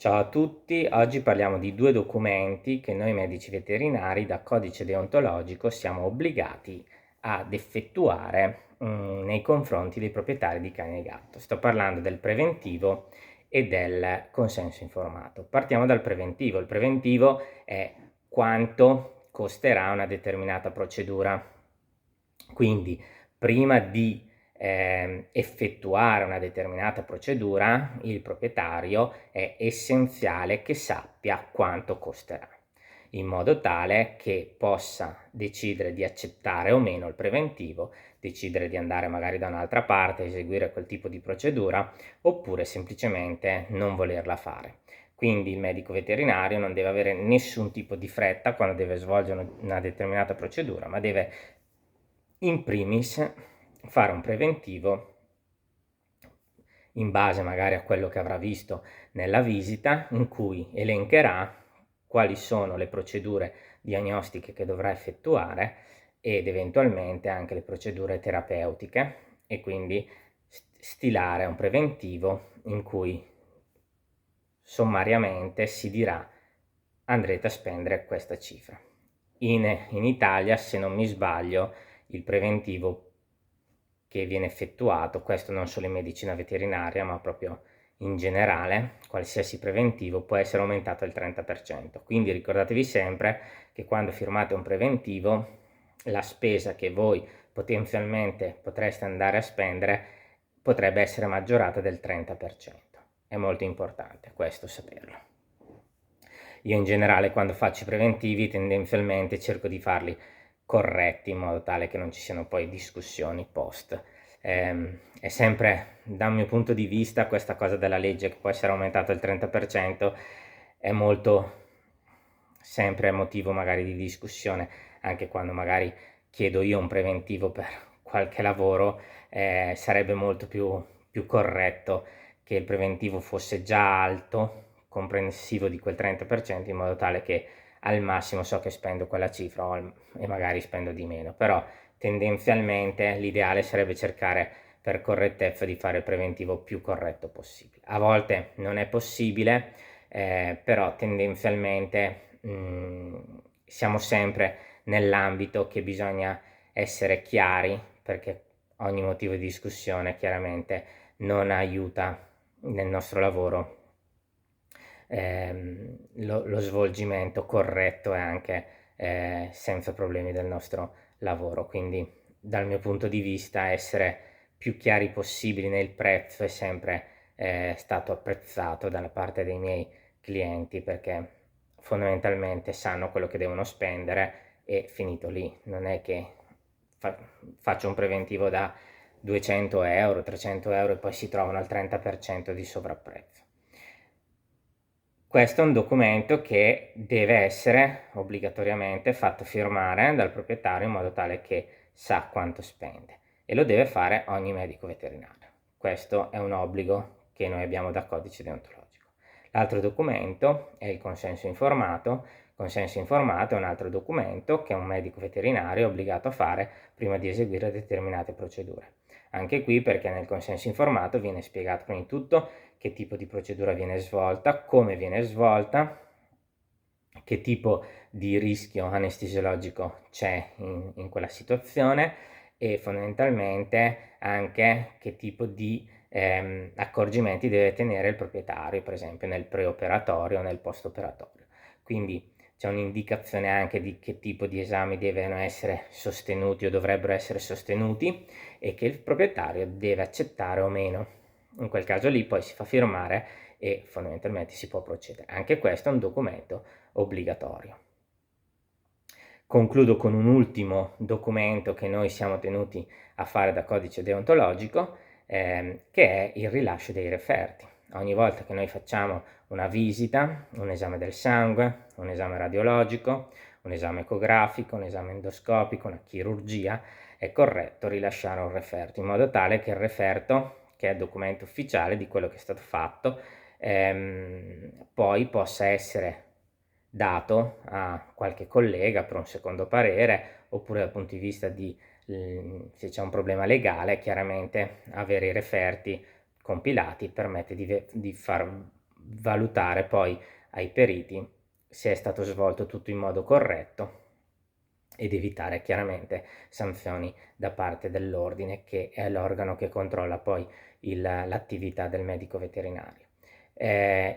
Ciao a tutti, oggi parliamo di due documenti che noi medici veterinari da codice deontologico siamo obbligati ad effettuare nei confronti dei proprietari di cane e gatto. Sto parlando del preventivo e del consenso informato. Partiamo dal preventivo. Il preventivo è quanto costerà una determinata procedura. Quindi, prima di effettuare una determinata procedura, il proprietario è essenziale che sappia quanto costerà, in modo tale che possa decidere di accettare o meno il preventivo, decidere di andare magari da un'altra parte, eseguire quel tipo di procedura, oppure semplicemente non volerla fare. Quindi il medico veterinario non deve avere nessun tipo di fretta quando deve svolgere una determinata procedura, ma deve in primis fare un preventivo in base magari a quello che avrà visto nella visita, in cui elencherà quali sono le procedure diagnostiche che dovrà effettuare ed eventualmente anche le procedure terapeutiche, e quindi stilare un preventivo in cui sommariamente si dirà: andrete a spendere questa cifra. In Italia, se non mi sbaglio, il preventivo che viene effettuato, questo non solo in medicina veterinaria ma proprio in generale, qualsiasi preventivo può essere aumentato del 30%. Quindi ricordatevi sempre che quando firmate un preventivo, la spesa che voi potenzialmente potreste andare a spendere potrebbe essere maggiorata del 30%. È molto importante questo saperlo. Io in generale quando faccio i preventivi tendenzialmente cerco di farli corretti in modo tale che non ci siano poi discussioni post. È sempre, dal mio punto di vista, questa cosa della legge che può essere aumentata del 30% è molto sempre motivo magari di discussione, anche quando magari chiedo io un preventivo per qualche lavoro, sarebbe molto più corretto che il preventivo fosse già alto, comprensivo di quel 30%, in modo tale che al massimo so che spendo quella cifra e magari spendo di meno, però tendenzialmente l'ideale sarebbe cercare per correttezza di fare il preventivo più corretto possibile. A volte non è possibile, però tendenzialmente siamo sempre nell'ambito che bisogna essere chiari, perché ogni motivo di discussione chiaramente non aiuta nel nostro lavoro lo svolgimento corretto e anche senza problemi del nostro lavoro. Quindi dal mio punto di vista essere più chiari possibili nel prezzo è sempre stato apprezzato dalla parte dei miei clienti, perché fondamentalmente sanno quello che devono spendere e finito lì. Non è che faccio un preventivo da 200 euro, 300 euro e poi si trovano al 30% di sovrapprezzo. Questo è un documento che deve essere obbligatoriamente fatto firmare dal proprietario in modo tale che sa quanto spende, e lo deve fare ogni medico veterinario. Questo è un obbligo che noi abbiamo da codice deontologico. L'altro documento è il consenso informato. Il consenso informato è un altro documento che un medico veterinario è obbligato a fare prima di eseguire determinate procedure. Anche qui, perché nel consenso informato viene spiegato prima di tutto che tipo di procedura viene svolta, come viene svolta, che tipo di rischio anestesiologico c'è in quella situazione, e fondamentalmente anche che tipo di accorgimenti deve tenere il proprietario, per esempio nel preoperatorio o nel postoperatorio. Quindi c'è un'indicazione anche di che tipo di esami devono essere sostenuti o dovrebbero essere sostenuti, e che il proprietario deve accettare o meno. In quel caso lì poi si fa firmare e fondamentalmente si può procedere. Anche questo è un documento obbligatorio. Concludo con un ultimo documento che noi siamo tenuti a fare da codice deontologico, che è il rilascio dei referti. Ogni volta che noi facciamo una visita, un esame del sangue, un esame radiologico, un esame ecografico, un esame endoscopico, una chirurgia, è corretto rilasciare un referto, in modo tale che il referto, che è il documento ufficiale di quello che è stato fatto, poi possa essere dato a qualche collega per un secondo parere, oppure dal punto di vista di se c'è un problema legale, chiaramente avere i referti compilati permette di far valutare poi ai periti se è stato svolto tutto in modo corretto ed evitare chiaramente sanzioni da parte dell'ordine, che è l'organo che controlla poi l'attività del medico veterinario.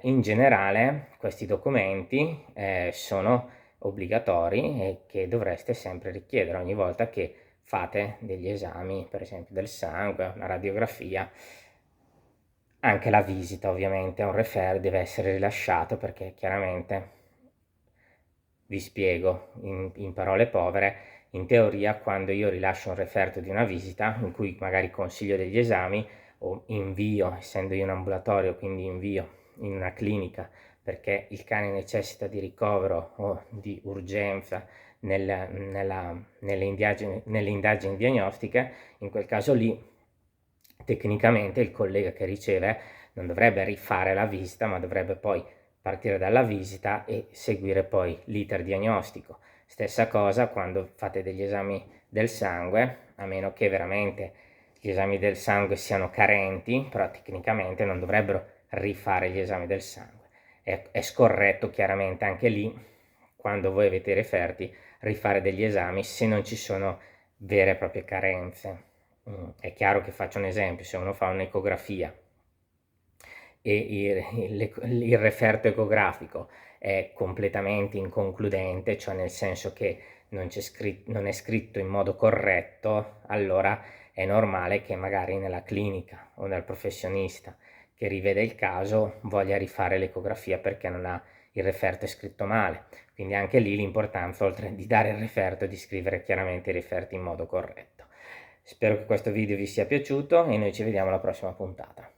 In generale questi documenti sono obbligatori e che dovreste sempre richiedere ogni volta che fate degli esami, per esempio del sangue, una radiografia. Anche la visita ovviamente a un referto deve essere rilasciato, perché chiaramente, vi spiego in parole povere, in teoria quando io rilascio un referto di una visita in cui magari consiglio degli esami o invio, essendo io un ambulatorio, quindi invio in una clinica perché il cane necessita di ricovero o di urgenza nelle indagini diagnostiche, in quel caso lì tecnicamente il collega che riceve non dovrebbe rifare la visita, ma dovrebbe poi partire dalla visita e seguire poi l'iter diagnostico. Stessa cosa quando fate degli esami del sangue, a meno che veramente gli esami del sangue siano carenti, però tecnicamente non dovrebbero rifare gli esami del sangue. È scorretto chiaramente anche lì, quando voi avete i referti, rifare degli esami se non ci sono vere e proprie carenze. È chiaro che, faccio un esempio, se uno fa un'ecografia e il referto ecografico è completamente inconcludente, cioè nel senso che non è scritto in modo corretto, allora è normale che magari nella clinica o nel professionista che rivede il caso voglia rifare l'ecografia perché non ha il referto è scritto male. Quindi anche lì l'importanza, oltre di dare il referto, è di scrivere chiaramente i referti in modo corretto. Spero che questo video vi sia piaciuto e noi ci vediamo alla prossima puntata.